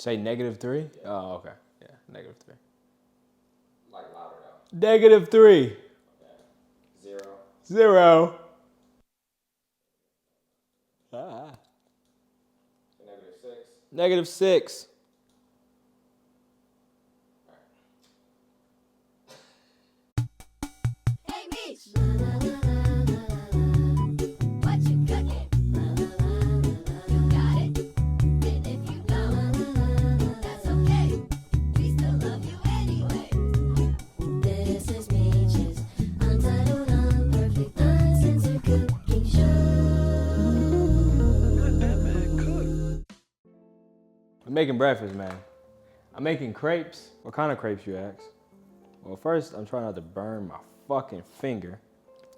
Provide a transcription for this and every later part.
Say -3? Oh, okay. Yeah, -3. Like louder though. -3. Okay. 0. 0. Ah. -6. -6. Hey, Meech. What you cooking? You got it? And if you don't, that's okay. We still love you anyway. This is Meech's untitled, unperfect, uncensored cooking show. I'm making breakfast, man. I'm making crepes. What kind of crepes, you ask? Well, first, I'm trying not to burn my fucking finger.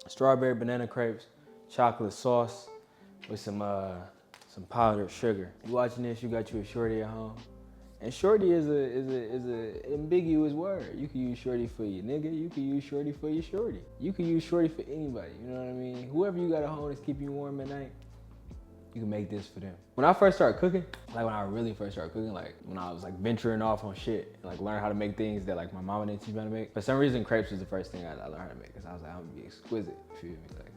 Strawberry banana crepes, chocolate sauce with some powdered sugar. You watching this? You got you a shorty at home, and shorty is a ambiguous word. You can use shorty for your nigga. You can use shorty for your shorty. You can use shorty for anybody. You know what I mean? Whoever you got at home that's keeping you warm at night, you can make this for them. When I first started cooking, like when I really first started cooking, like when I was like venturing off on shit and like learning how to make things that like my mama didn't teach me how to make. For some reason, crepes was the first thing I learned how to make, because I was like, I'm gonna be exquisite, you feel me? Like,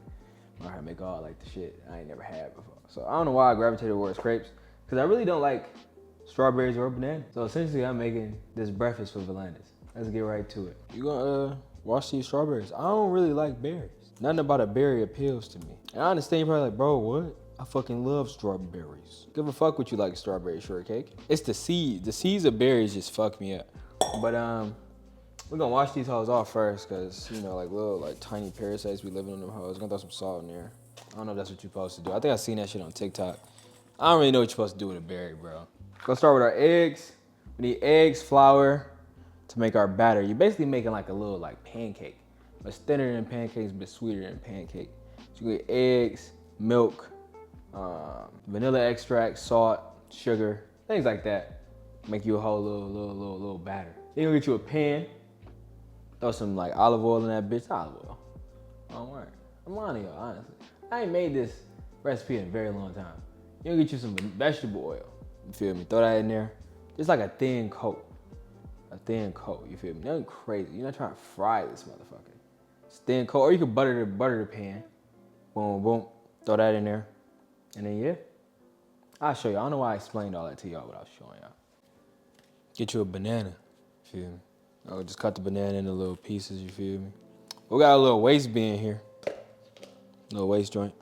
learn how to make all like the shit I ain't never had before. So I don't know why I gravitated towards crepes, because I really don't like strawberries or bananas. So essentially, I'm making this breakfast for Volandis. Let's get right to it. You gonna wash these strawberries. I don't really like berries. Nothing about a berry appeals to me. And I understand you're probably like, bro, what? I fucking love strawberries. Give a fuck what you like strawberry shortcake. It's the seeds. The seeds of berries just fuck me up. But we're gonna wash these hoes off first, cause you know, like little like tiny parasites be living in them hoes. Gonna throw some salt in there. I don't know if that's what you're supposed to do. I think I seen that shit on TikTok. I don't really know what you're supposed to do with a berry, bro. Gonna start with our eggs. We need eggs, flour to make our batter. You're basically making like a little like pancake. But it's thinner than pancakes, but sweeter than pancake. So you get eggs, milk, vanilla extract, salt, sugar, things like that. Make you a whole little batter. Then you'll get you a pan. Throw some like olive oil in that bitch. Olive oil. Don't worry. I'm lying to y'all, honestly. I ain't made this recipe in a very long time. You'll get you some vegetable oil. You feel me? Throw that in there. Just like a thin coat. A thin coat, you feel me? Nothing crazy. You're not trying to fry this motherfucker. It's thin coat, or you can butter the pan. Boom, boom. Throw that in there. And then yeah, I'll show you. I don't know why I explained all that to y'all without showing y'all. Get you a banana, you feel me? I'll just cut the banana into little pieces, you feel me? We got a little waste bin here. Little waste joint,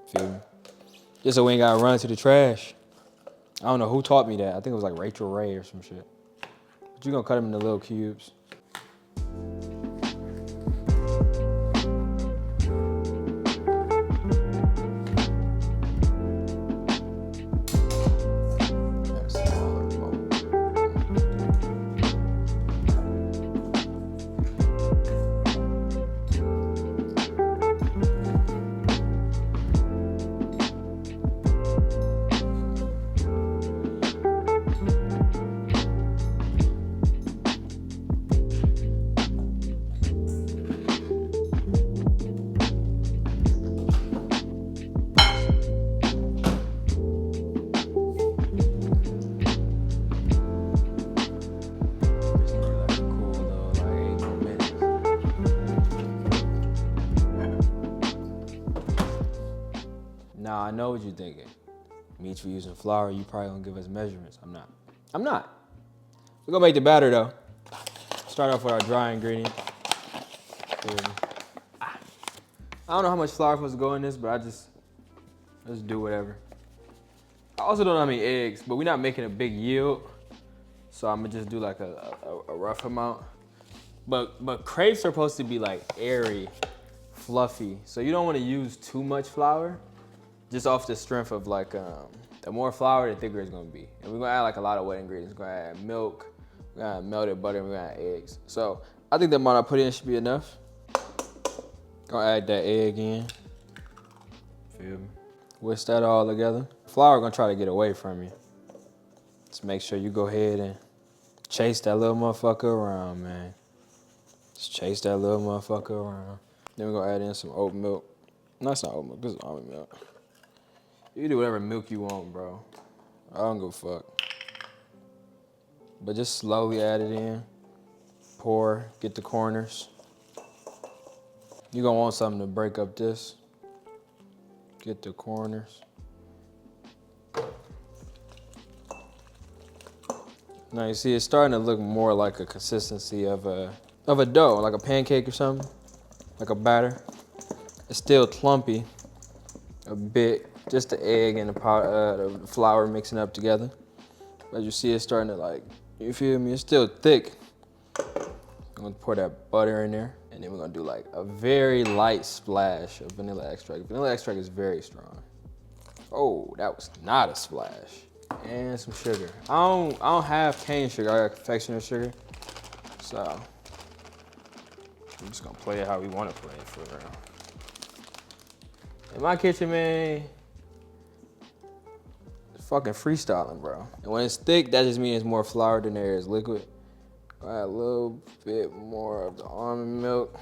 feel me? Just so we ain't gotta run to the trash. I don't know who taught me that. I think it was like Rachel Ray or some shit. But you're gonna cut them into little cubes. Now I know what you're thinking. Meech, for using flour, you probably gonna give us measurements. I'm not. We're gonna make the batter though. Start off with our dry ingredient. I don't know how much flour supposed to go in this, but let's do whatever. I also don't know how many eggs, but we're not making a big yield. So I'm gonna just do like a rough amount. But crepes are supposed to be like airy, fluffy. So you don't wanna use too much flour. Just off the strength of like, the more flour, the thicker it's gonna be. And we're gonna add like a lot of wet ingredients. We're gonna add milk, we're gonna add melted butter, and we're gonna add eggs. So I think the amount I put in should be enough. Gonna add that egg in. Feel me? Whisk that all together. Flour gonna try to get away from you. Just make sure you go ahead and chase that little motherfucker around, man. Just chase that little motherfucker around. Then we're gonna add in some oat milk. No, it's not oat milk, this is almond milk. You can do whatever milk you want, bro. I don't give a fuck. but just slowly add it in. Pour, get the corners. You're gonna want something to break up this. Get the corners. Now you see it's starting to look more like a consistency of a dough, like a pancake or something, like a batter. It's still clumpy a bit, just the egg and the flour mixing up together. But you see it's starting to like, you feel me? It's still thick. I'm gonna pour that butter in there, and then we're gonna do like a very light splash of vanilla extract. Vanilla extract is very strong. Oh, that was not a splash. And some sugar. I don't have cane sugar, I got confectioner sugar. So I'm just gonna play it how we wanna play it for real. In my kitchen, man, it's fucking freestyling, bro. And when it's thick, that just means it's more flour than there is liquid. Add a little bit more of the almond milk,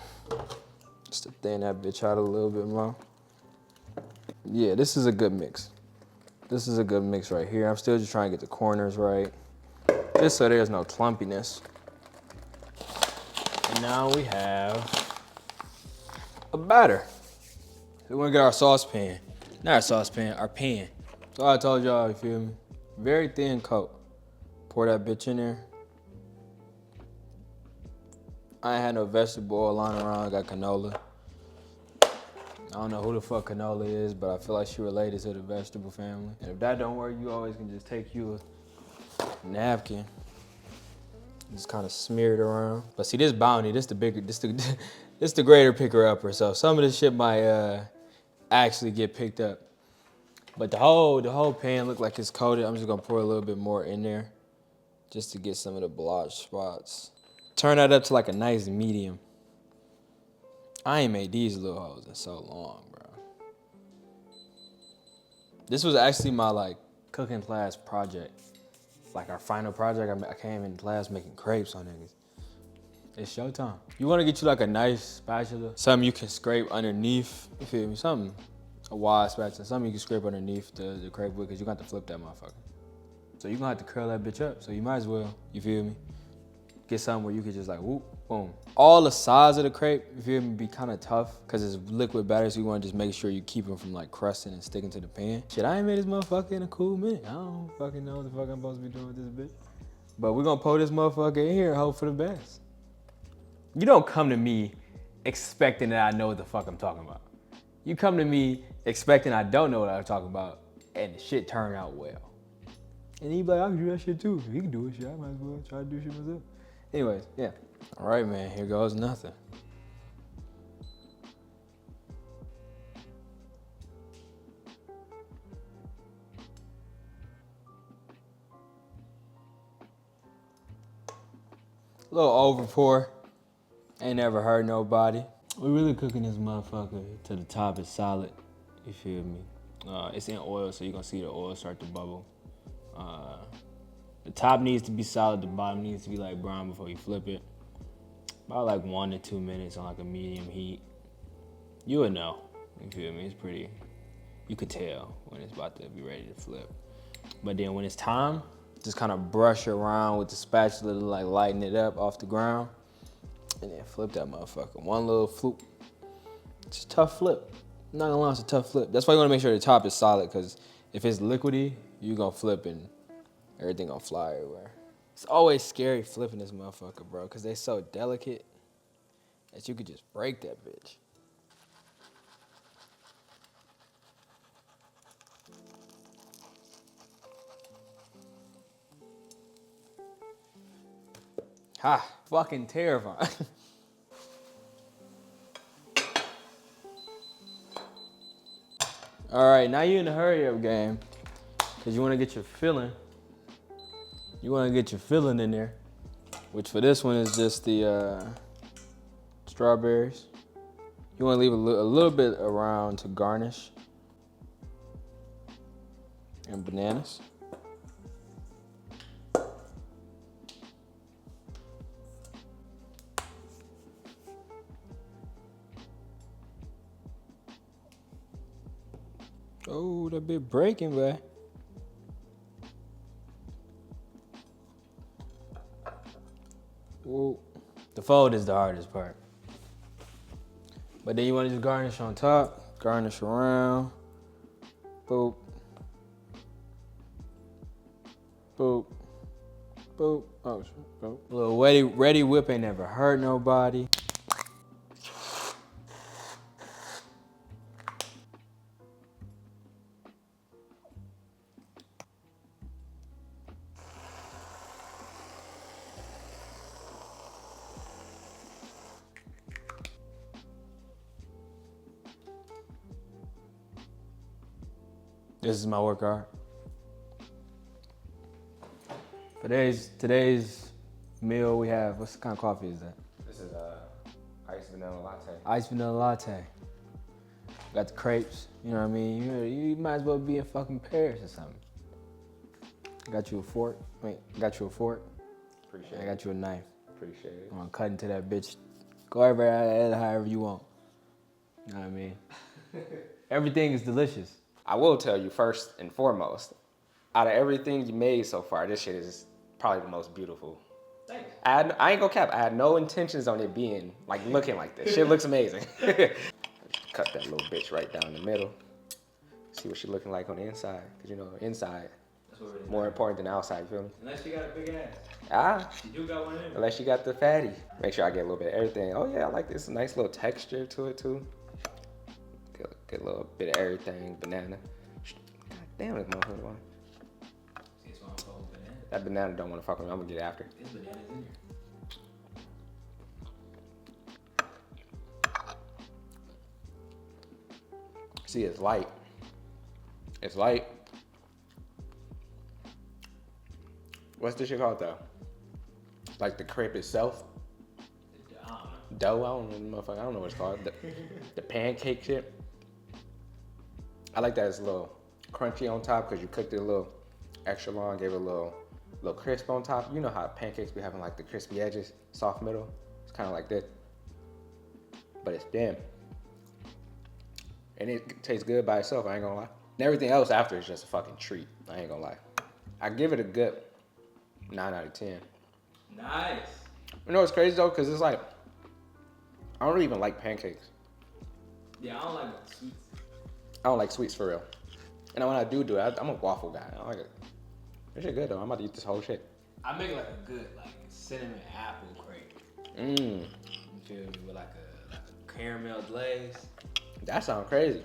just to thin that bitch out a little bit more. Yeah, this is a good mix. This is a good mix right here. I'm still just trying to get the corners right, just so there's no clumpiness. And now we have a batter. We wanna get our saucepan. Not our saucepan, our pan. So I told y'all, you feel me? Very thin coat. Pour that bitch in there. I ain't had no vegetable oil lying around. I got canola. I don't know who the fuck canola is, but I feel like she related to the vegetable family. And if that don't work, you always can just take you a napkin, just kind of smear it around. But see, this bounty, this the greater picker upper. So some of this shit might actually get picked up. But the whole pan look like it's coated. I'm just gonna pour a little bit more in there, just to get some of the blotch spots. Turn that up to like a nice medium. I ain't made these little hoes in so long, bro. This was actually my like cooking class project. Like our final project, I came in class making crepes on niggas. It's showtime. You wanna get you like a nice spatula, something you can scrape underneath, you feel me? Something, a wide spatula, something you can scrape underneath the crepe with, cause you got to flip that motherfucker. So you're gonna have to curl that bitch up, so you might as well, you feel me? Get something where you could just like, whoop, boom. All the sides of the crepe, you feel me, be kind of tough because it's liquid batter, so you want to just make sure you keep them from like crusting and sticking to the pan. Shit, I ain't made this motherfucker in a cool minute. I don't fucking know what the fuck I'm supposed to be doing with this bitch. But we're gonna pour this motherfucker in here and hope for the best. You don't come to me expecting that I know what the fuck I'm talking about. You come to me expecting I don't know what I'm talking about and the shit turned out well. And you be like, I can do that shit too. If he can do it, shit, I might as well try to do shit myself. Anyways, yeah. All right, man, here goes nothing. A little over pour. Ain't never hurt nobody. We really cooking this motherfucker to the top is solid. You feel me? It's in oil, so you're gonna see the oil start to bubble. The top needs to be solid, the bottom needs to be like brown before you flip it. About like 1 to 2 minutes on like a medium heat. You would know, you feel me? It's pretty, you could tell when it's about to be ready to flip. But then when it's time, just kind of brush around with the spatula to like lighten it up off the ground. And then flip that motherfucker. One little floop. It's a tough flip. I'm not gonna lie, it's a tough flip. That's why you wanna make sure the top is solid, because if it's liquidy, you gonna flip and everything gonna fly everywhere. It's always scary flipping this motherfucker, bro, because they so delicate that you could just break that bitch. Ha, fucking terrifying. All right, now you're in the hurry up game, because you want to get your filling. You want to get your filling in there, which for this one is just the strawberries. You want to leave a little bit around to garnish. And bananas. Oh, that bit breaking, boy. Ooh. The fold is the hardest part. But then you want to just garnish on top, garnish around. Boop. Boop. Boop. Oh, boop. A little ready whip ain't never hurt nobody. This is my work art. For today's meal, we have, what's kind of coffee is that? This is iced vanilla latte. Iced vanilla latte. Got the crepes, you know what I mean? You might as well be in fucking Paris or something. Got you a fork. Got you a fork. Appreciate I it. got you a knife. Appreciate it. I'm gonna cut into that bitch. Go however you want. You know what I mean? Everything is delicious. I will tell you first and foremost, out of everything you made so far, this shit is probably the most beautiful. Thanks. I ain't gonna cap. I had no intentions on it being like looking like this. Shit looks amazing. Cut that little bitch right down the middle. See what she looking like on the inside. Cause you know, inside more important than the outside. You feel me? Unless you got a big ass. Ah, You do got one in. unless you got the fatty. Make sure I get a little bit of everything. Oh yeah, I like this nice little texture to it too. Get a little bit of everything. Banana. God damn, this motherfucker. One. That banana don't want to fuck with me. I'm gonna get it after. This banana's in here. See, it's light. It's light. What's this shit called though? Like the crepe itself? Dough? I don't know, motherfucker. I don't know what it's called. The pancake shit. I like that it's a little crunchy on top because you cooked it a little extra long, gave it a little crisp on top. You know how pancakes be having like the crispy edges, soft middle. It's kind of like this, but it's thin. And it tastes good by itself, I ain't gonna lie. And everything else after is just a fucking treat, I ain't gonna lie. I give it a good 9 out of 10. Nice. You know what's crazy though? Cause it's like, I don't even like pancakes. Yeah, I don't like sweets. I don't like sweets for real. And when I do it, I'm a waffle guy. I like it. This shit good though. I'm about to eat this whole shit. I make like a good cinnamon apple crepe. Mmm. You feel me? With like a caramel glaze. That sounds crazy.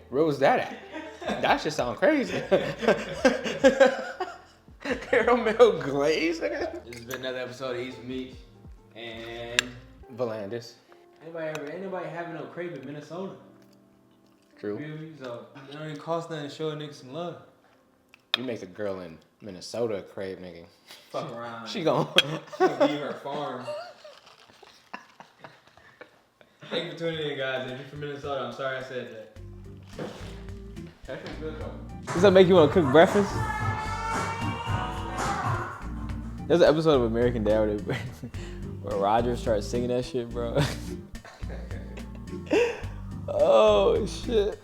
Where was that at? That shit sound crazy. Caramel glaze, nigga. This has been another episode of East Meech. And Volandis. ain't nobody having no crepe in Minnesota. True. You feel me? So it don't even cost nothing to show a nigga some love. You make a girl in Minnesota a crepe, nigga. Fuck around. She gon' She'll be her farm. Thank you for tuning in, guys. If you're from Minnesota, I'm sorry I said that. That shit's good though. Does that make you want to cook breakfast? There's an episode of American Dad where Roger starts singing that shit, bro. Oh shit.